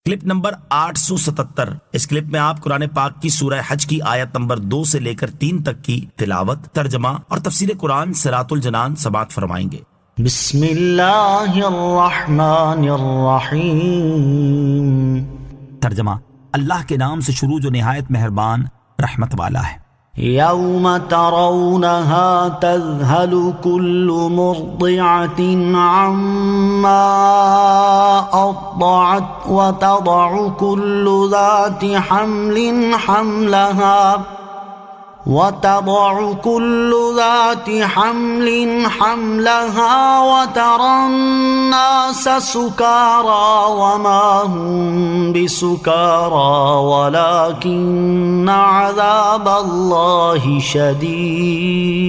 Clip number 877۔ اس clip میں آپ قرآن پاک کی سورہ حج کی آیت نمبر 2 سے لے کر 3 تک کی تلاوت، ترجمہ اور تفسیر قرآن صراط الجنان سماعت فرمائیں گے۔ بسم اللہ الرحمن الرحیم۔ ترجمہ: اللہ کے نام سے شروع جو نہایت مہربان رحمت والا ہے۔ یوم ترونها تذہل کل مرضعة عما ارضعت وتضع کل ذات حمل حملها وترى الناس سكارى وما هم بسكارى ولكن عذاب الله شديد۔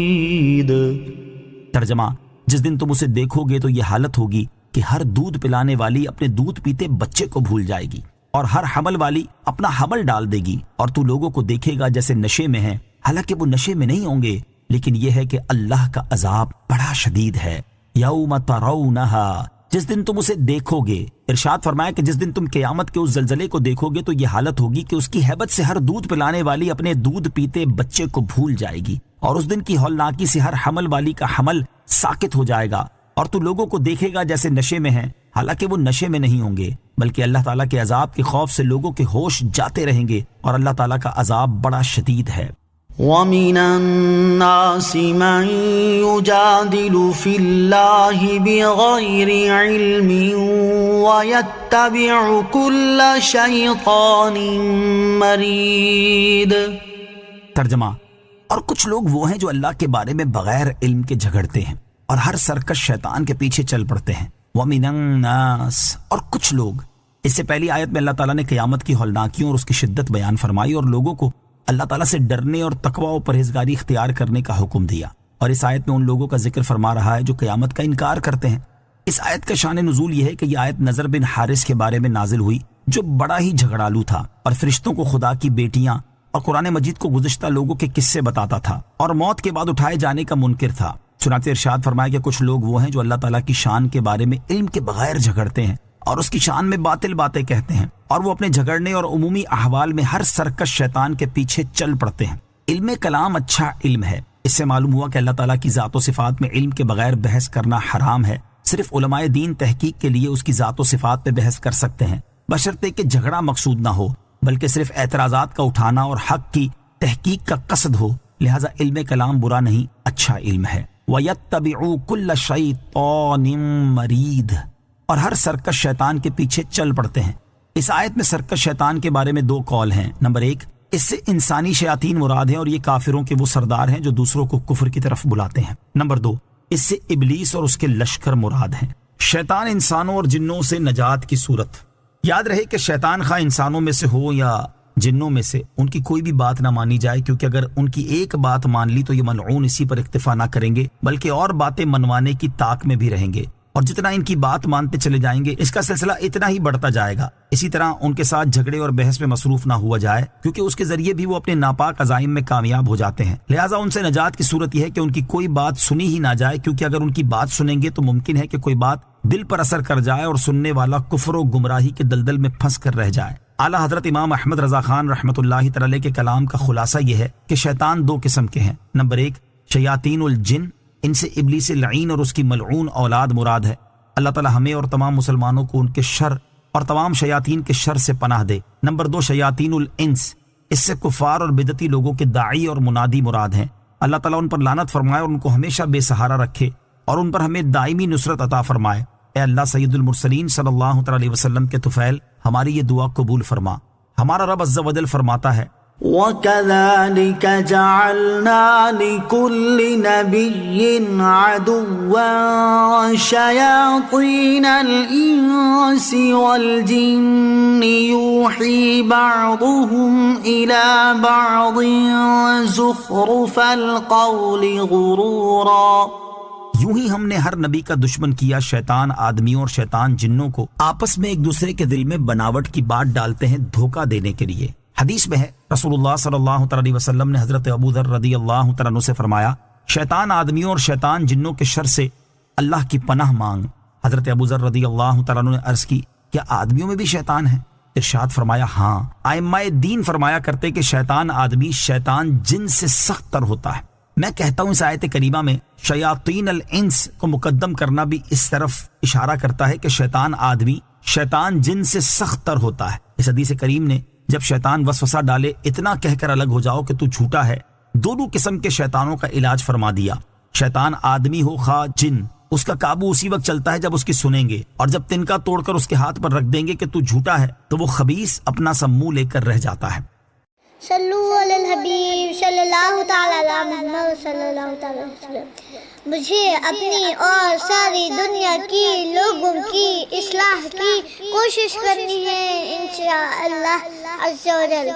ترجمہ: جس دن تم اسے دیکھو گے تو یہ حالت ہوگی کہ ہر دودھ پلانے والی اپنے دودھ پیتے بچے کو بھول جائے گی، اور ہر حمل والی اپنا حمل ڈال دے گی، اور تو لوگوں کو دیکھے گا جیسے نشے میں ہیں، حالانکہ وہ نشے میں نہیں ہوں گے، لیکن یہ ہے کہ اللہ کا عذاب بڑا شدید ہے۔ یوم ترونہا، جس دن تم اسے دیکھو گے۔ ارشاد فرمایا کہ جس دن تم قیامت کے اس زلزلے کو دیکھو گے تو یہ حالت ہوگی کہ اس کی ہیبت سے ہر دودھ پلانے والی اپنے دودھ پیتے بچے کو بھول جائے گی، اور اس دن کی ہولناکی سے ہر حمل والی کا حمل ساکت ہو جائے گا، اور تو لوگوں کو دیکھے گا جیسے نشے میں ہیں، حالانکہ وہ نشے میں نہیں ہوں گے، بلکہ اللہ تعالیٰ کے عذاب کے خوف سے لوگوں کے ہوش جاتے رہیں گے، اور اللہ تعالیٰ کا عذاب بڑا شدید ہے۔ وَمِنَ النَّاسِ مَن يُجَادِلُ فِي اللَّهِ بِغَيْرِ عِلْمٍ وَيَتَّبِعُ كُلَّ شَيْطَانٍ مَرِيدٍ۔ ترجمہ: اور کچھ لوگ وہ ہیں جو اللہ کے بارے میں بغیر علم کے جھگڑتے ہیں اور ہر سرکش شیطان کے پیچھے چل پڑتے ہیں۔ وَمِنَ النَّاسِ، اور کچھ لوگ۔ اس سے پہلی آیت میں اللہ تعالیٰ نے قیامت کی ہولناکیوں اور اس کی شدت بیان فرمائی اور لوگوں کو اللہ تعالیٰ سے ڈرنے اور تقوی و پرہیزگاری اختیار کرنے کا حکم دیا، اور اس آیت میں ان لوگوں کا ذکر فرما رہا ہے جو قیامت کا انکار کرتے ہیں۔ اس آیت کا شان نزول یہ ہے کہ یہ آیت نضر بن حارث کے بارے میں نازل ہوئی جو بڑا ہی جھگڑالو تھا اور فرشتوں کو خدا کی بیٹیاں اور قرآن مجید کو گزشتہ لوگوں کے قصے بتاتا تھا اور موت کے بعد اٹھائے جانے کا منکر تھا۔ چنانچہ ارشاد فرمایا کہ کچھ لوگ وہ ہیں جو اللہ تعالیٰ کی شان کے بارے میں علم کے بغیر جھگڑتے ہیں اور اس کی شان میں باطل باتیں کہتے ہیں، اور وہ اپنے جھگڑنے اور عمومی احوال میں ہر سرکش شیطان کے پیچھے چل پڑتے ہیں۔ علم کلام اچھا علم ہے۔ اس سے معلوم ہوا کہ اللہ تعالیٰ کی ذات و صفات میں علم کے بغیر بحث کرنا حرام ہے۔ صرف علماء دین تحقیق کے لیے اس کی ذات و صفات پہ بحث کر سکتے ہیں، بشرطے کہ جھگڑا مقصود نہ ہو بلکہ صرف اعتراضات کا اٹھانا اور حق کی تحقیق کا قصد ہو، لہذا علم کلام برا نہیں، اچھا علم ہے۔ وَيَتَّبِعُوا كُلَّ شَيْطَانٍ مَرِيدٍ، اور ہر سرکش شیطان کے پیچھے چل پڑتے ہیں۔ اس آیت میں سرکش شیطان کے بارے میں 2 قول ہیں۔ نمبر 1، اس سے انسانی شیاطین مراد ہیں اور یہ کافروں کے وہ سردار ہیں جو دوسروں کو کفر کی طرف بلاتے ہیں۔ نمبر 2، اس سے ابلیس اور اس کے لشکر مراد ہیں۔ شیطان انسانوں اور جنوں سے نجات کی صورت۔ یاد رہے کہ شیطان خواہ انسانوں میں سے ہو یا جنوں میں سے، ان کی کوئی بھی بات نہ مانی جائے، کیونکہ اگر ان کی ایک بات مان لی تو یہ ملعون اسی پر اکتفا نہ کریں گے بلکہ اور باتیں منوانے کی طاق میں بھی رہیں گے، اور جتنا ان کی بات مانتے چلے جائیں گے اس کا سلسلہ اتنا ہی بڑھتا جائے گا۔ اسی طرح ان کے ساتھ جھگڑے اور بحث میں مصروف نہ ہوا جائے، کیونکہ اس کے ذریعے بھی وہ اپنے ناپاک عزائم میں کامیاب ہو جاتے ہیں۔ لہٰذا ان سے نجات کی صورت یہ ہے کہ ان کی کوئی بات سنی ہی نہ جائے، کیونکہ اگر ان کی بات سنیں گے تو ممکن ہے کہ کوئی بات دل پر اثر کر جائے اور سننے والا کفر و گمراہی کے دلدل میں پھنس کر رہ جائے۔ اعلیٰ حضرت امام احمد رضا خان رحمۃ اللہ تعالی کے کلام کا خلاصہ یہ ہے کہ شیطان 2 قسم کے ہیں۔ نمبر 1، شیاطین الجن، ان سے ابلیس لعین اور اس کی ملعون اولاد مراد ہے۔ اللہ تعالی ہمیں اور تمام مسلمانوں کو ان کے شر اور تمام شیاطین کے شر سے پناہ دے۔ نمبر 2، شیاطین الانس، اس سے کفار اور بدعتی لوگوں کے داعی اور منادی مراد ہیں۔ اللہ تعالیٰ ان پر لعنت فرمائے اور ان کو ہمیشہ بے سہارا رکھے اور ان پر ہمیں دائمی نصرت عطا فرمائے۔ اے اللہ سید المرسلین صلی اللہ علیہ وسلم کے طفیل، ہماری یہ دعا قبول فرما۔ ہمارا رب عز و جل فرماتا ہے، وَكَذَلِكَ جَعَلْنَا لِكُلِّ نَبِيٍّ عَدُوًّا شَيَاطِينَ الْإِنسِ وَالْجِنِّ يُوحِي بَعْضُهُمْ إِلَى بَعْضٍ زُخْرُفَ الْقَوْلِ غُرُورًا۔ یوں ہی ہم نے ہر نبی کا دشمن کیا شیطان آدمیوں اور شیطان جنوں کو آپس میں ایک دوسرے کے دل میں بناوٹ کی بات ڈالتے ہیں دھوکہ دینے کے لیے۔ حدیث میں ہے رسول اللہ صلی اللہ علیہ وسلم نے حضرت ابو ذر رضی اللہ تعالیٰ عنہ سے فرمایا، شیطان آدمیوں اور شیطان جنوں کے شر سے اللہ کی پناہ مانگ۔ حضرت ابو ذر رضی اللہ تعالیٰ عنہ نے عرض کی، کیا آدمیوں میں بھی شیطان ہیں؟ ارشاد فرمایا ہاں، ائمہ دین فرمایا کرتے کہ شیطان آدمی شیطان جن سے سخت تر ہوتا ہے۔ میں کہتا ہوں اس آیت کریمہ میں شیاطین الانس کو مقدم کرنا بھی اس طرف اشارہ کرتا ہے کہ شیطان آدمی شیطان جن سے سخت تر ہوتا ہے۔ اس حدیث کریم نے جب شیطان وسوسہ ڈالے اتنا کہہ کر الگ ہو جاؤ کہ تو جھوٹا ہے، دونوں قسم کے شیطانوں کا علاج فرما دیا۔ شیطان آدمی ہو خواہ جن، اس کا قابو اسی وقت چلتا ہے جب اس کی سنیں گے، اور جب تنکا توڑ کر اس کے ہاتھ پر رکھ دیں گے کہ تو جھوٹا ہے تو وہ خبیث اپنا سا منہ لے کر رہ جاتا ہے۔ صلو علی الحبیب صلی اللہ تعالی علی محمد صلی اللہ تعالی علیہ وسلم۔ مجھے اپنی اور ساری دنیا کی لوگوں کی اصلاح کی کوشش کرنی ہے انشاءاللہ عز و جل۔